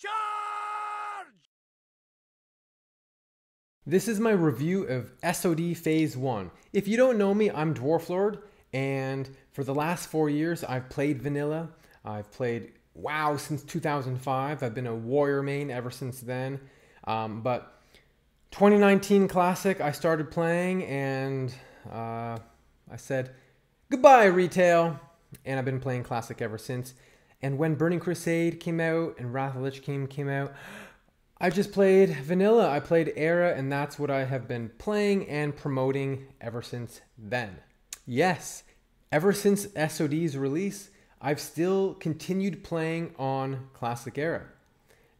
Charge! This is my review of SOD Phase 1. If you don't know me, I'm Dwarflord, and for the last 4 years, I've played vanilla. I've played WoW since 2005. I've been a warrior main ever since then. But 2019 Classic, I started playing, and I said, goodbye, retail. And I've been playing Classic ever since. And when Burning Crusade came out and Wrath of the Lich King came out, I just played vanilla. I played Era, and that's what I have been playing and promoting ever since then. Yes, ever since SOD's release, I've still continued playing on Classic Era.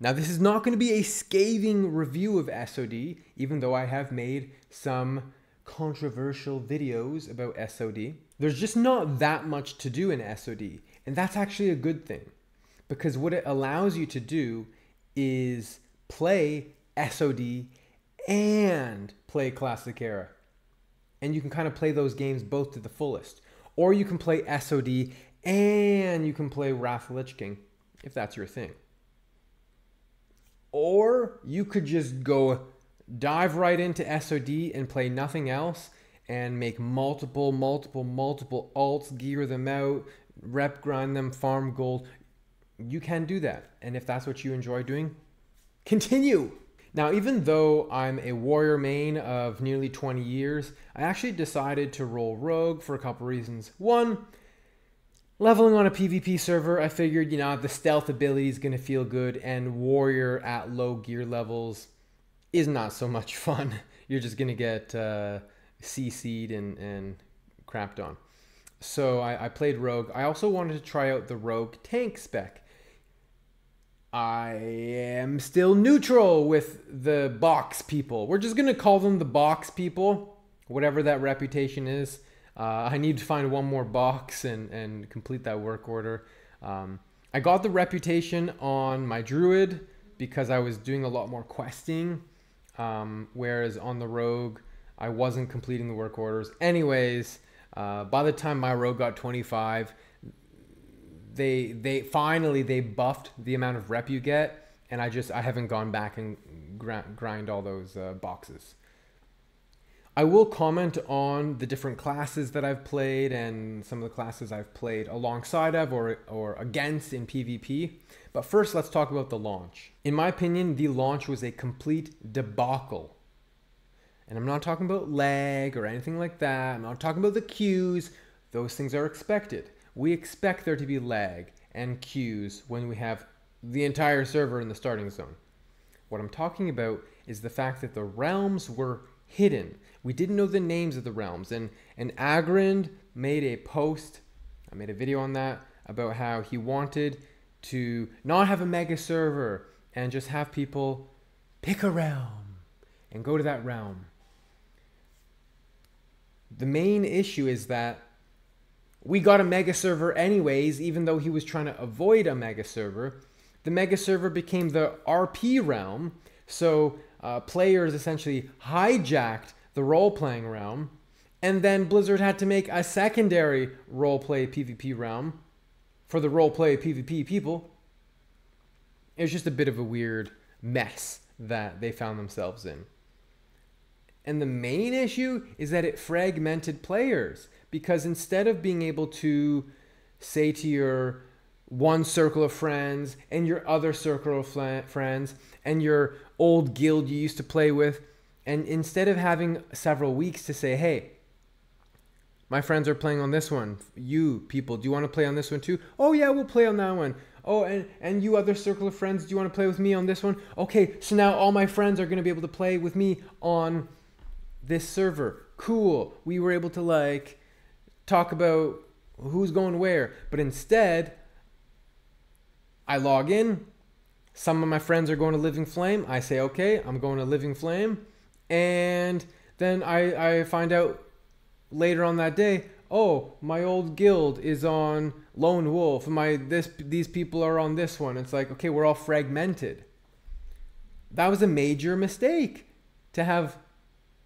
Now, this is not going to be a scathing review of SOD, even though I have made some controversial videos about SOD. There's just not that much to do in SOD, and that's actually a good thing, because what it allows you to do is play SOD and play Classic Era. And you can kind of play those games both to the fullest. Or you can play SOD and you can play Wrath of the Lich King, if that's your thing. Or you could just go dive right into SOD and play nothing else and make multiple alts, gear them out, rep grind them, farm gold. You can do that. And if that's what you enjoy doing, continue. Now, even though I'm a warrior main of nearly 20 years, I actually decided to roll rogue for a couple reasons. One, leveling on a PvP server, I figured, the stealth ability is going to feel good, and warrior at low gear levels is not so much fun. You're just going to get CC'd and crapped on. So I played rogue. I also wanted to try out the rogue tank spec. I am still neutral with the box people. We're just going to call them the box people, whatever that reputation is. I need to find one more box and complete that work order. I got the reputation on my druid because I was doing a lot more questing, whereas on the rogue, I wasn't completing the work orders. Anyways, by the time my rogue got 25, they finally buffed the amount of rep you get, and I haven't gone back and grind all those boxes. I will comment on the different classes that I've played and some of the classes I've played alongside of or against in PvP. But first, let's talk about the launch. In my opinion, the launch was a complete debacle. And I'm not talking about lag or anything like that. I'm not talking about the queues. Those things are expected. We expect there to be lag and queues when we have the entire server in the starting zone. What I'm talking about is the fact that the realms were hidden. We didn't know the names of the realms. And Agrind made a post, I made a video on that, about how he wanted to not have a mega server and just have people pick a realm and go to that realm. The main issue is that we got a mega server anyways, even though he was trying to avoid a mega server. The mega server became the RP realm, so players essentially hijacked the role-playing realm, and then Blizzard had to make a secondary role-play PvP realm for the role-play PvP people. It was just a bit of a weird mess that they found themselves in. And the main issue is that it fragmented players, because instead of being able to say to your one circle of friends and your other circle of friends and your old guild you used to play with, and instead of having several weeks to say, hey, my friends are playing on this one. You people, do you want to play on this one too? Oh yeah, we'll play on that one. Oh, and you other circle of friends, do you want to play with me on this one? Okay, so now all my friends are going to be able to play with me on this server. Cool. We were able to talk about who's going where. But instead, I log in. Some of my friends are going to Living Flame. I say, okay, I'm going to Living Flame. And then I find out later on that day, oh, my old guild is on Lone Wolf. These people are on this one. It's like, okay, we're all fragmented. That was a major mistake, to have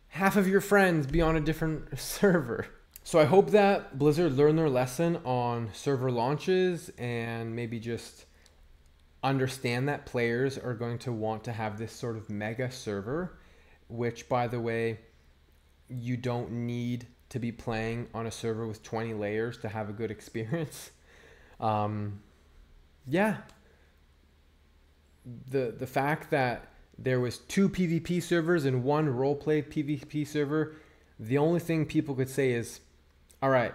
half of your friends be on a different server. So I hope that Blizzard learned their lesson on server launches and maybe just understand that players are going to want to have this sort of mega server, which, by the way, you don't need to be playing on a server with 20 layers to have a good experience. Yeah, the fact that there was 2 PvP servers and 1 roleplay PvP server, the only thing people could say is, all right,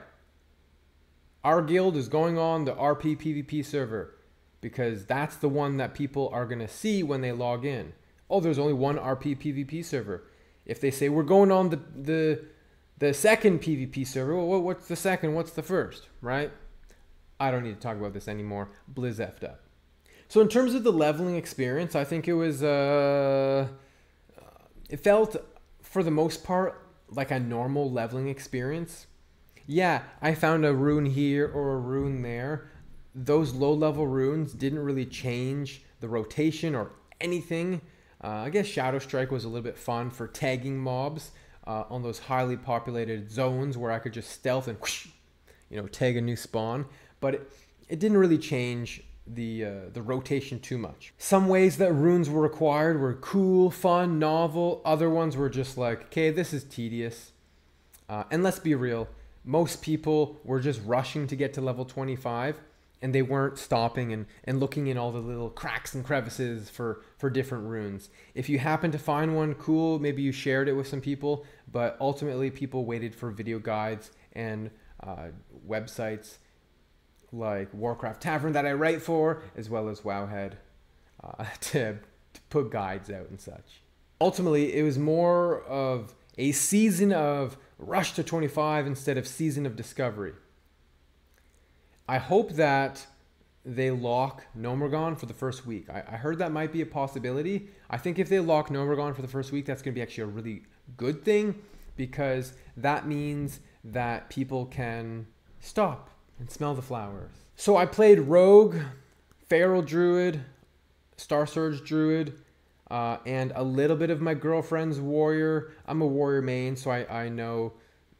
our guild is going on the RP PvP server because that's the one that people are going to see when they log in. Oh, there's only 1 RP PvP server. If they say we're going on the second PvP server, well, what's the second? What's the first, right? I don't need to talk about this anymore. Blizz effed up. So in terms of the leveling experience, I think it was, it felt for the most part like a normal leveling experience. Yeah, I found a rune here or a rune there. Those low level runes didn't really change the rotation or anything. I guess Shadow Strike was a little bit fun for tagging mobs on those highly populated zones where I could just stealth and whoosh, tag a new spawn. But it didn't really change the rotation too much. Some ways that runes were required were cool, fun, novel. Other ones were just like, okay, this is tedious. And let's be real, most people were just rushing to get to level 25 and they weren't stopping and looking in all the little cracks and crevices for different runes. If you happen to find one, cool, maybe you shared it with some people, but ultimately people waited for video guides and websites like Warcraft Tavern that I write for, as well as Wowhead, to put guides out and such. Ultimately, it was more of a season of rush to 25 instead of season of discovery. I hope that they lock Gnomeregan for the first week. I heard that might be a possibility. I think if they lock Gnomeregan for the first week, that's going to be actually a really good thing, because that means that people can stop and smell the flowers. So I played Rogue, Feral Druid, Star Surge Druid, and a little bit of my girlfriend's Warrior. I'm a Warrior main, so I know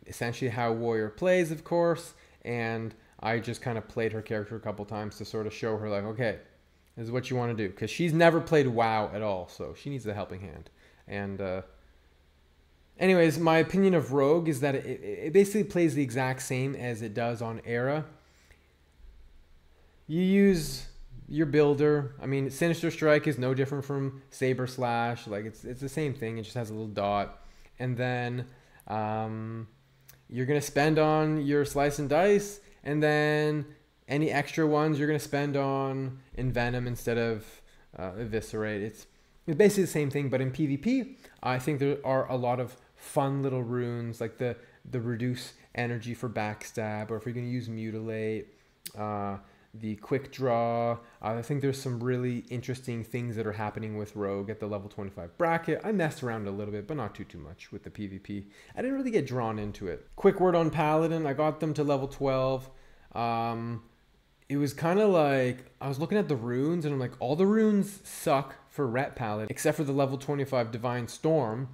essentially how Warrior plays, of course, and I just kind of played her character a couple times to sort of show her, like, okay, this is what you want to do, because she's never played WoW at all, so she needs a helping hand. And anyways, my opinion of Rogue is that it basically plays the exact same as it does on Era. You use your builder. I mean, Sinister Strike is no different from Saber Slash. Like, it's the same thing. It just has a little dot. And then you're going to spend on your Slice and Dice. And then any extra ones you're going to spend on Envenom instead of Eviscerate. It's basically the same thing, but in PvP, I think there are a lot of fun little runes, like the reduce energy for backstab, or if you're going to use Mutilate, the quick draw. I think there's some really interesting things that are happening with Rogue at the level 25 bracket. I messed around a little bit, but not too much with the PvP. I didn't really get drawn into it. Quick word on Paladin. I got them to level 12. It was kind of like, I was looking at the runes and I'm like, all the runes suck for Ret Paladin, except for the level 25 Divine Storm.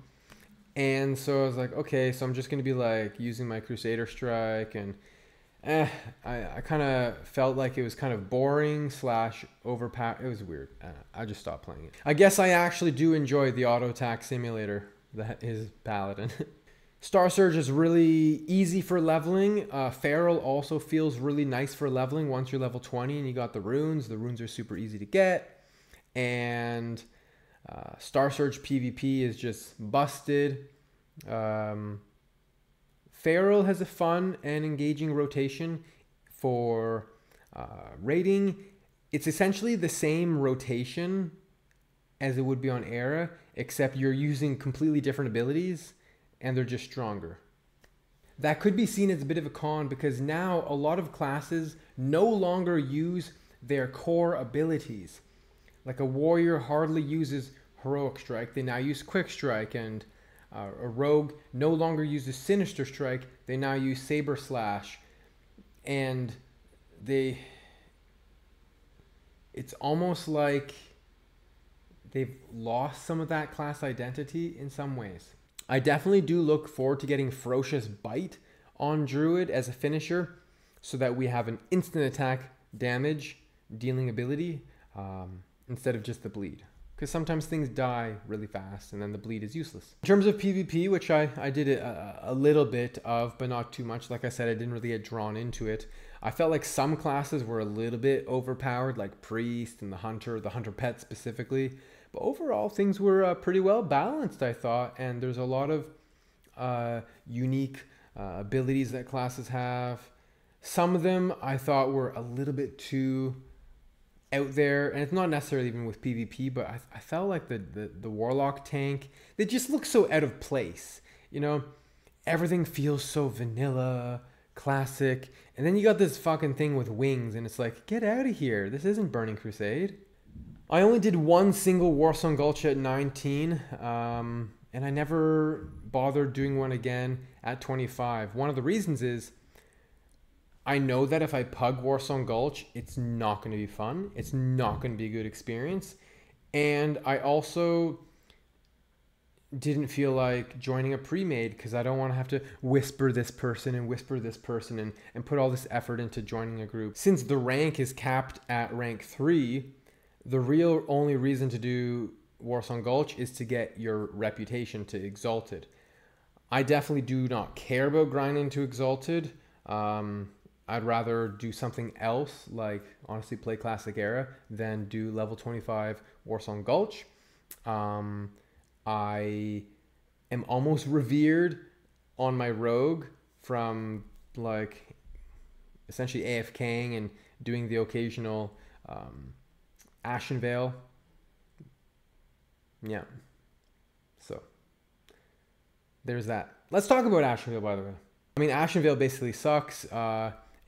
And so I was like, okay, so I'm just going to be like using my Crusader Strike, and I kind of felt like it was kind of boring / overpowered. It was weird. I just stopped playing it. I guess I actually do enjoy the auto attack simulator that is Paladin. Star Surge is really easy for leveling. Feral also feels really nice for leveling once you're level 20 and you got the runes. The runes are super easy to get. And Star Surge PvP is just busted. Feral has a fun and engaging rotation for raiding. It's essentially the same rotation as it would be on Era, except you're using completely different abilities and they're just stronger. That could be seen as a bit of a con, because now a lot of classes no longer use their core abilities. Like a warrior hardly uses Heroic Strike, they now use Quick Strike, and a rogue no longer uses Sinister Strike, they now use Saber Slash. And it's almost like they've lost some of that class identity in some ways. I definitely do look forward to getting Ferocious Bite on Druid as a finisher, so that we have an instant attack damage dealing ability. instead of just the bleed. Because sometimes things die really fast and then the bleed is useless. In terms of PvP, which I did a little bit of, but not too much. Like I said, I didn't really get drawn into it. I felt like some classes were a little bit overpowered, like Priest and the Hunter Pet specifically. But overall, things were pretty well balanced, I thought. And there's a lot of unique abilities that classes have. Some of them I thought were a little bit too out there, and it's not necessarily even with PvP, but I felt like the Warlock tank, they just look so out of place. You know, everything feels so vanilla, classic, and then you got this fucking thing with wings, and it's like, get out of here. This isn't Burning Crusade. I only did one single Warsong Gulch at 19, and I never bothered doing one again at 25. One of the reasons is I know that if I pug Warsong Gulch, it's not going to be fun. It's not going to be a good experience. And I also didn't feel like joining a pre-made because I don't want to have to whisper this person and put all this effort into joining a group. Since the rank is capped at rank 3, the real only reason to do Warsong Gulch is to get your reputation to Exalted. I definitely do not care about grinding to Exalted. I'd rather do something else, like honestly play Classic Era, than do level 25 Warsong Gulch. I am almost revered on my rogue from like essentially AFKing and doing the occasional Ashenvale. Yeah. So there's that. Let's talk about Ashenvale, by the way. I mean, Ashenvale basically sucks.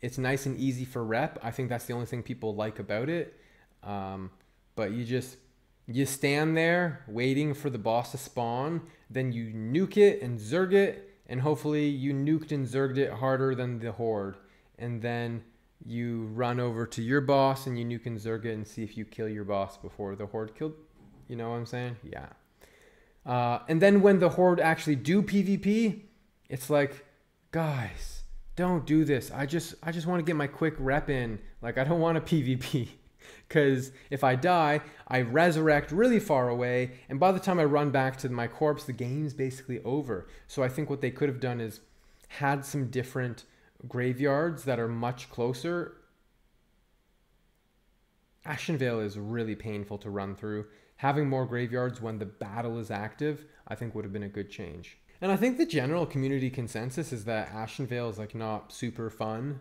It's nice and easy for rep. I think that's the only thing people like about it. But you stand there waiting for the boss to spawn, then you nuke it and zerg it, and hopefully you nuked and zerged it harder than the horde. And then you run over to your boss and you nuke and zerg it and see if you kill your boss before the horde killed. You know what I'm saying? Yeah. And then when the horde actually do PvP, it's like, guys, don't do this. I just want to get my quick rep in. Like, I don't want a PvP. Because if I die, I resurrect really far away. And by the time I run back to my corpse, the game's basically over. So I think what they could have done is had some different graveyards that are much closer. Ashenvale is really painful to run through. Having more graveyards when the battle is active, I think would have been a good change. And I think the general community consensus is that Ashenvale is like not super fun.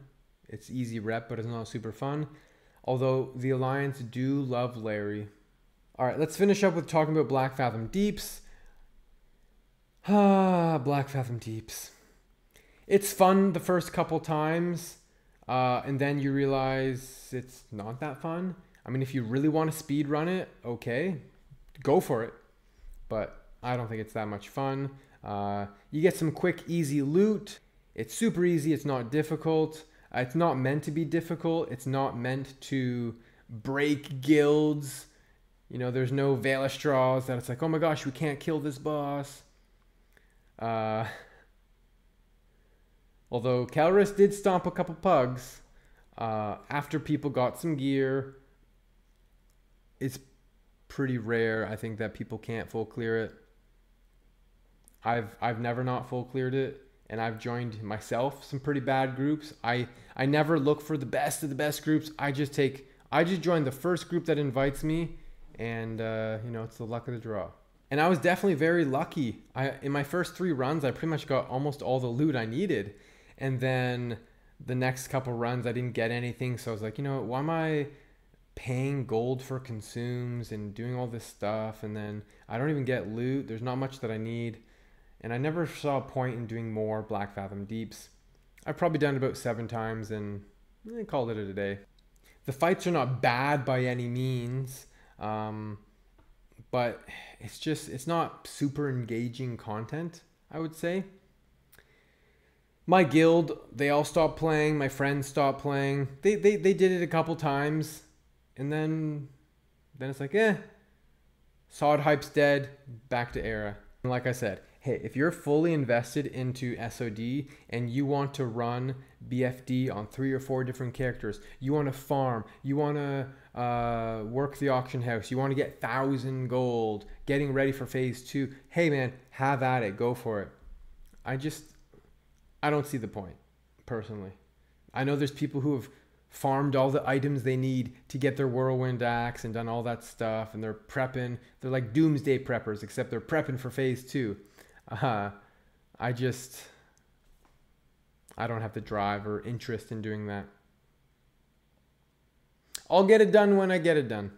It's easy rep, but it's not super fun. Although the Alliance do love Larry. All right, let's finish up with talking about Black Fathom Deeps. Black Fathom Deeps. It's fun the first couple times, and then you realize it's not that fun. I mean, if you really want to speed run it, okay, go for it. But I don't think it's that much fun. You get some quick, easy loot. It's super easy. It's not difficult. It's not meant to be difficult. It's not meant to break guilds. You know, there's no Veil of Straws that it's like, oh my gosh, we can't kill this boss. Although Calrus did stomp a couple pugs after people got some gear. It's pretty rare, I think, that people can't full clear it. I've never not full cleared it, and I've joined myself some pretty bad groups. I never look for the best of the best groups. I just join the first group that invites me, and you know, it's the luck of the draw. And I was definitely very lucky. In my first 3 runs, I pretty much got almost all the loot I needed, and then the next couple runs I didn't get anything. So I was like, you know, why am I paying gold for consumes and doing all this stuff, and then I don't even get loot. There's not much that I need. And I never saw a point in doing more Black Fathom Deeps. I've probably done it about 7 times and called it a day. The fights are not bad by any means, but it's not super engaging content, I would say. My guild, they all stopped playing. My friends stopped playing. They did it a couple times, and then it's like, Sod hype's dead, back to Era. And like I said, hey, if you're fully invested into SOD and you want to run BFD on 3 or 4 different characters, you want to farm, you want to work the auction house, you want to get 1,000 gold, getting ready for phase 2, hey man, have at it, go for it. I don't see the point, personally. I know there's people who have farmed all the items they need to get their whirlwind axe and done all that stuff, and they're prepping. They're like doomsday preppers, except they're prepping for phase 2. I don't have the drive or interest in doing that. I'll get it done when I get it done.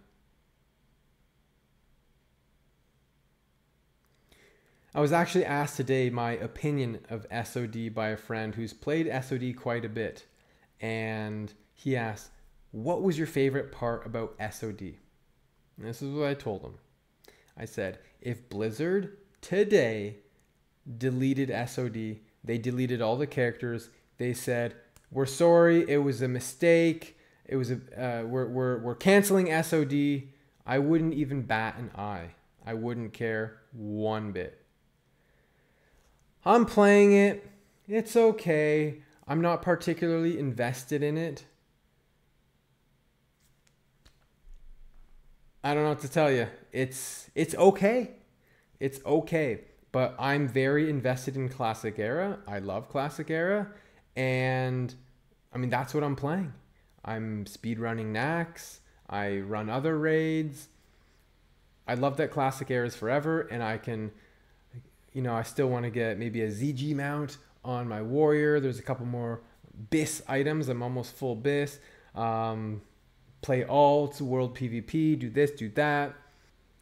I was actually asked today my opinion of SOD by a friend who's played SOD quite a bit. And he asked, what was your favorite part about SOD? And this is what I told him. I said, if Blizzard today deleted SOD, they deleted all the characters, they said, we're sorry, it was a mistake, it was we're canceling SOD, I wouldn't even bat an eye. I wouldn't care one bit. I'm playing it. It's okay. I'm not particularly invested in it. I don't know what to tell you. It's okay. It's okay. But I'm very invested in Classic Era. I love Classic Era. And I mean, that's what I'm playing. I'm speedrunning Nax. I run other raids. I love that Classic Era is forever, and I can, I still want to get maybe a ZG mount on my warrior. There's a couple more BIS items. I'm almost full BIS. Play alts, world PvP, do this, do that.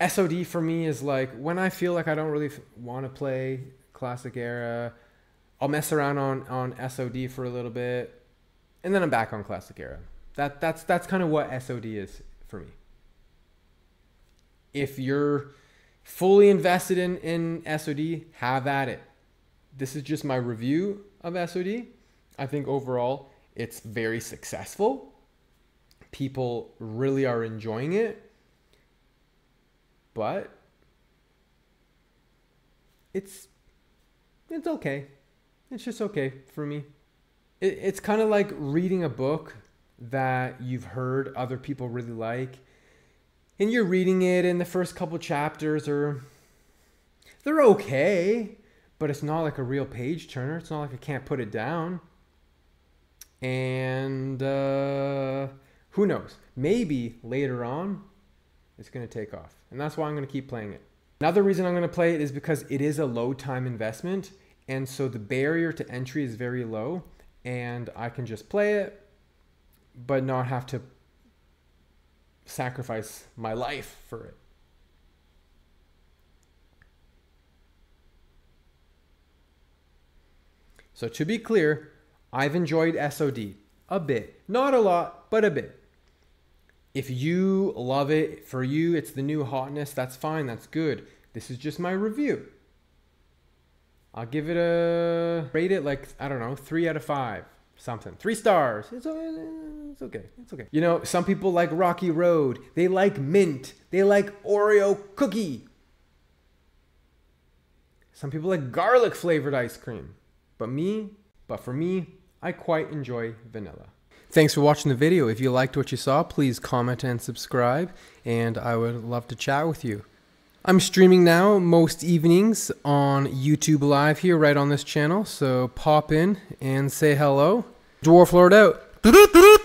SOD for me is like when I feel like I don't really want to play Classic Era, I'll mess around on SOD for a little bit, and then I'm back on Classic Era. That's kind of what SOD is for me. If you're fully invested in SOD, have at it. This is just my review of SOD. I think overall it's very successful. People really are enjoying it. But it's okay. It's just okay for me. It's kind of like reading a book that you've heard other people really like, and you're reading it, and the first couple chapters they're okay, but it's not like a real page turner. It's not like I can't put it down. And who knows? Maybe later on it's going to take off. And that's why I'm going to keep playing it. Another reason I'm going to play it is because it is a low time investment. And so the barrier to entry is very low. And I can just play it, but not have to sacrifice my life for it. So to be clear, I've enjoyed SOD a bit. Not a lot, but a bit. If you love it, for you it's the new hotness, that's fine, that's good. This is just my review. I'll give it rate it like, I don't know, 3 out of 5. Something. 3 stars. It's okay. It's okay. You know, some people like Rocky Road. They like mint. They like Oreo cookie. Some people like garlic flavored ice cream. But for me, I quite enjoy vanilla. Thanks for watching the video. If you liked what you saw, please comment and subscribe, and I would love to chat with you. I'm streaming now most evenings on YouTube Live here right on this channel, so pop in and say hello. Dwarf Lord out.